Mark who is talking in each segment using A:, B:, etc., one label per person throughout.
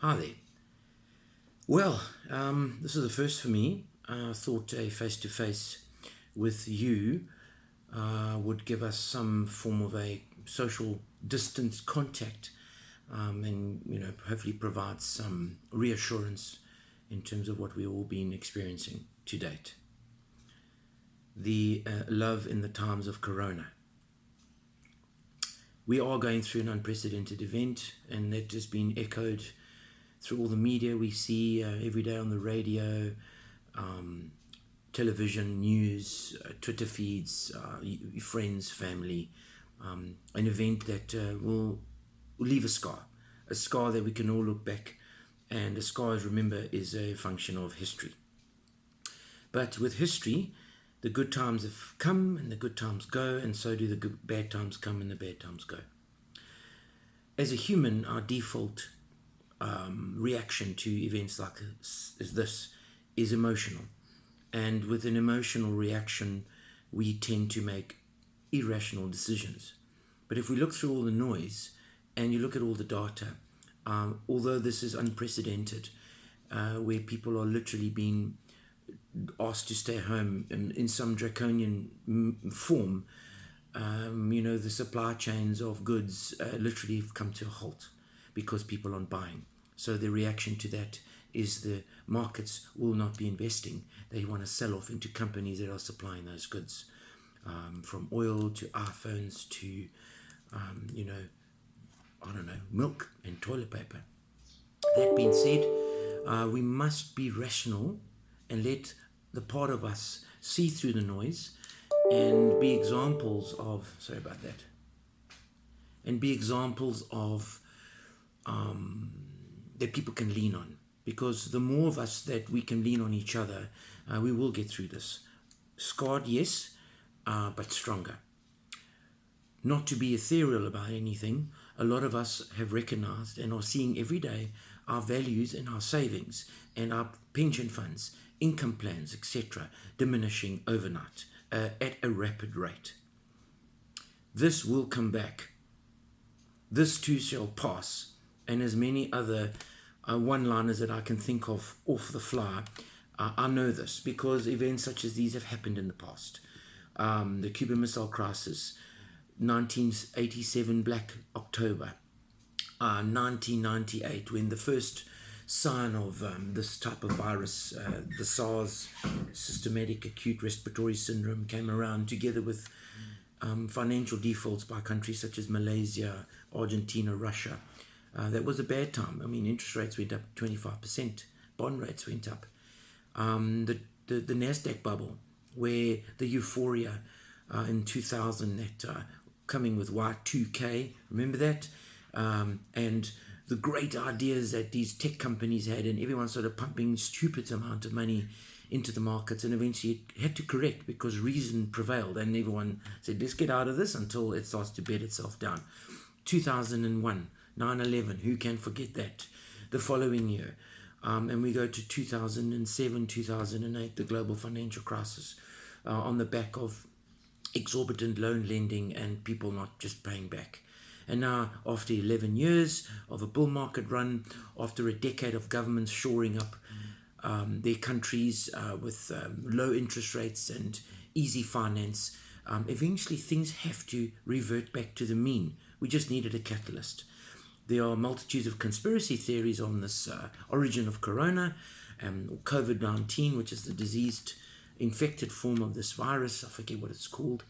A: Hi there. Well, this is the first for me. I thought a face-to-face with you would give us some form of a social distance contact, and hopefully provide some reassurance in terms of what we've all been experiencing to date. The love in the times of Corona. We are going through an unprecedented event, and that has been echoed through all the media we see every day on the radio, um, television, news, Twitter feeds, friends, family. An event that will leave a scar that we can all look back, and a scar, as remember, is a function of history. But with history, the good times have come and the good times go, and so do the bad times come and the bad times go. As a human, our default reaction to events like this is emotional. And with an emotional reaction, we tend to make irrational decisions. But if we look through all the noise and you look at all the data, although this is unprecedented, where people are literally being asked to stay home in some draconian form, the supply chains of goods literally have come to a halt because people aren't buying. So the reaction to that is the markets will not be investing. They want to sell off into companies that are supplying those goods, from oil to iPhones to, I don't know, milk and toilet paper. That being said, we must be rational and let the part of us see through the noise and be examples of, sorry about that, and be examples of that people can lean on. Because the more of us that we can lean on each other, we will get through this. Scarred, yes, but stronger. Not to be ethereal about anything, a lot of us have recognized and are seeing every day our values and our savings and our pension funds, income plans, etc., diminishing overnight at a rapid rate. This will come back. This too shall pass. And as many other one-liners that I can think of off the fly, I know this because events such as these have happened in the past. The Cuban Missile Crisis, 1987 Black October, 1998, when the first sign of this type of virus, the SARS, systematic acute respiratory syndrome, came around, together with financial defaults by countries such as Malaysia, Argentina, Russia. That was a bad time. I mean, interest rates went up 25%, bond rates went up. The NASDAQ bubble, where the euphoria in 2000, that coming with Y2K, remember that? And the great ideas that these tech companies had, and everyone started pumping stupid amount of money into the markets, and eventually it had to correct because reason prevailed, and everyone said, let's get out of this until it starts to bed itself down. 2001, 9/11, who can forget that? The following year, and we go to 2007, 2008, the global financial crisis, on the back of exorbitant loan lending and people not just paying back. And now, after 11 years of a bull market run, after a decade of governments shoring up their countries with low interest rates and easy finance, eventually things have to revert back to the mean. We just needed a catalyst. There are multitudes of conspiracy theories on this origin of corona, COVID-19, which is the diseased, infected form of this virus. I forget what it's called,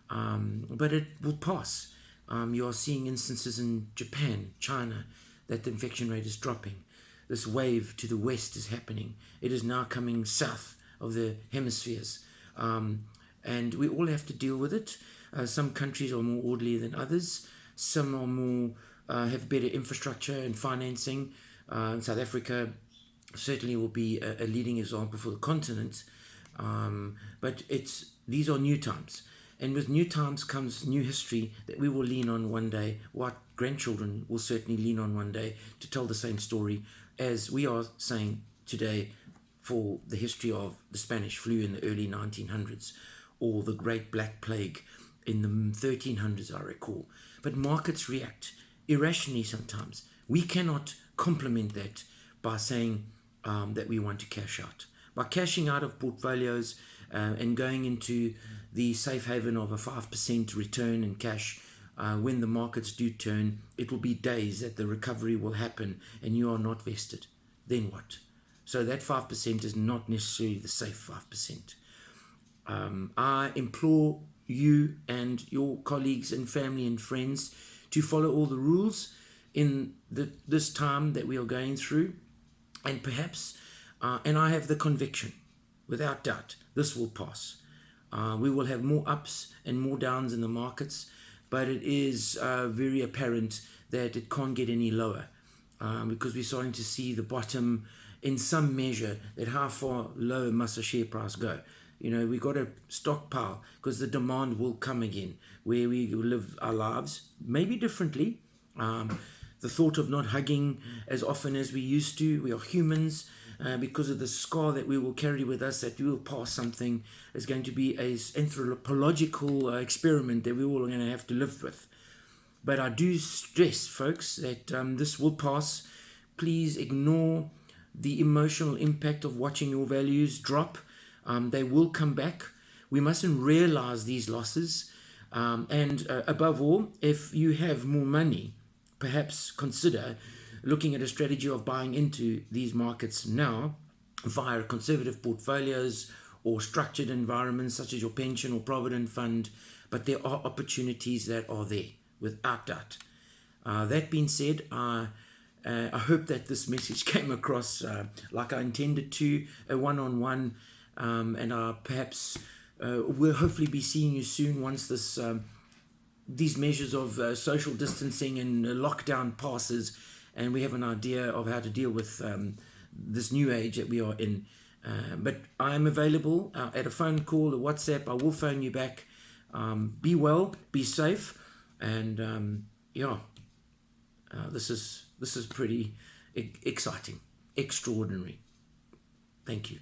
A: but it will pass. You are seeing instances in Japan, China, that the infection rate is dropping. This wave to the west is happening. It is now coming south of the hemispheres. And we all have to deal with it. Some countries are more orderly than others. Some are more have better infrastructure and financing. South Africa certainly will be a leading example for the continent. But these are new times. And with new times comes new history that we will lean on one day. What grandchildren will certainly lean on one day to tell the same story as we are saying today for the history of the Spanish flu in the early 1900s, or the Great Black Plague in the 1300s, I recall. But markets react irrationally sometimes. We cannot complement that by saying that we want to cash out. By cashing out of portfolios and going into the safe haven of a 5% return in cash, when the markets do turn, it will be days that the recovery will happen and you are not vested. Then what? So that 5% is not necessarily the safe 5%. I implore you and your colleagues and family and friends to follow all the rules in this time that we are going through, and perhaps, and I have the conviction, without doubt, this will pass. We will have more ups and more downs in the markets, but it is very apparent that it can't get any lower, because we're starting to see the bottom in some measure. That how far low must the share price go? We got to stockpile, because the demand will come again, where we live our lives maybe differently. The thought of not hugging as often as we used to, we are humans, because of the scar that we will carry with us, that we will pass something, is going to be an anthropological experiment that we all are going to have to live with. But I do stress, folks, that this will pass. Please ignore the emotional impact of watching your values drop. They will come back. We mustn't realize these losses. And above all, if you have more money, perhaps consider looking at a strategy of buying into these markets now via conservative portfolios or structured environments such as your pension or provident fund. But there are opportunities that are there, without doubt. That being said, I hope that this message came across like I intended to, a one-on-one, and perhaps we'll hopefully be seeing you soon once these measures of social distancing and lockdown passes, and we have an idea of how to deal with this new age that we are in. But I am available at a phone call, a WhatsApp. I will phone you back. Be well, be safe, and this is pretty exciting, extraordinary. Thank you.